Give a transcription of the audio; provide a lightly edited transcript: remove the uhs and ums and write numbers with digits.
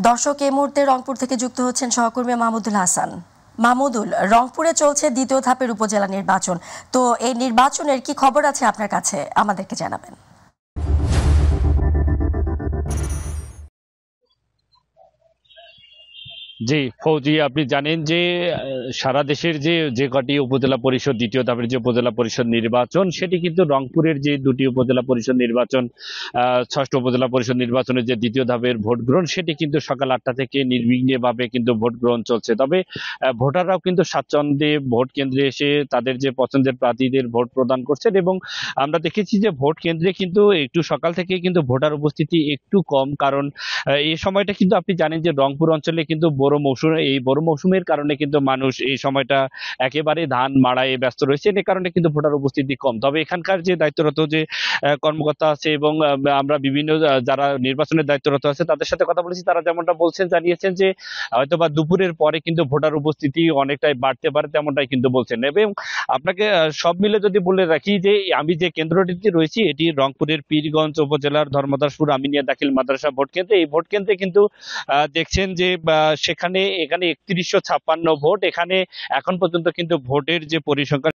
দর্শক, এই মুহূর্তে রংপুর থেকে যুক্ত হচ্ছেন সহকর্মী মাহমুদুল হাসান। মাহমুদুল, রংপুরে চলছে দ্বিতীয় ধাপের উপজেলা নির্বাচন। তো এই নির্বাচনের কি খবর আছে আপনার কাছে, আমাদেরকে জানাবেন। জি ফৌজি, আপনি জানেন যে সারা দেশের যে কটি উপজেলা পরিষদ দ্বিতীয় ধাপের যে উপজেলা পরিষদ নির্বাচন, সেটি কিন্তু রংপুরের যে দুটি উপজেলা পরিষদ নির্বাচন, ষষ্ঠ উপজেলা পরিষদ নির্বাচনের যে দ্বিতীয় ধাপের ভোট গ্রহণ, সেটি কিন্তু সকাল 8টা থেকে নির্বিঘ্নভাবে কিন্তু ভোট গ্রহণ চলছে। তবে ভোটাররাও কিন্তু স্বাচ্ছন্দ্যে ভোট কেন্দ্রে এসে তাদের যে পছন্দের প্রার্থীদের ভোট প্রদান করছেন, এবং আমরা দেখেছি যে ভোট কেন্দ্রে কিন্তু একটু সকাল থেকে কিন্তু ভোটার উপস্থিতি একটু কম, কারণ এই সময়টা কিন্তু আপনি জানেন যে রংপুর অঞ্চলে কিন্তু বড় মৌসুমের কারণে কিন্তু মানুষ এই সময়টা একেবারে ধান মাড়াই ব্যস্ত রয়েছে, এ কারণে কিন্তু ভোটার উপস্থিতি কম। তবে এখানকার যে দায়িত্বরত যে কর্মকর্তা আছে এবং আমরা বিভিন্ন যারা নির্বাচনের দায়িত্বরত আছে তাদের সাথে কথা বলেছি, তারা যেমনটা জানিয়েছেন যে হয়তোবা দুপুরের পরে কিন্তু ভোটার উপস্থিতি অনেকটাই বাড়তে পারে, তেমনটাই কিন্তু বলছেন। এবং আপনাকে সব মিলে যদি বলে রাখি যে আমি যে কেন্দ্রটিতে রয়েছি, এটি রংপুরের পীরগঞ্জ উপজেলার ধর্মদাসপুর আমিনিয়া দাখিল মাদ্রাসা ভোট কেন্দ্রে। এই ভোট কেন্দ্রে কিন্তু দেখছেন যে এখানে 3156 ভোট। এখানে এখন পর্যন্ত কিন্তু ভোটের যে পরিসংখ্যান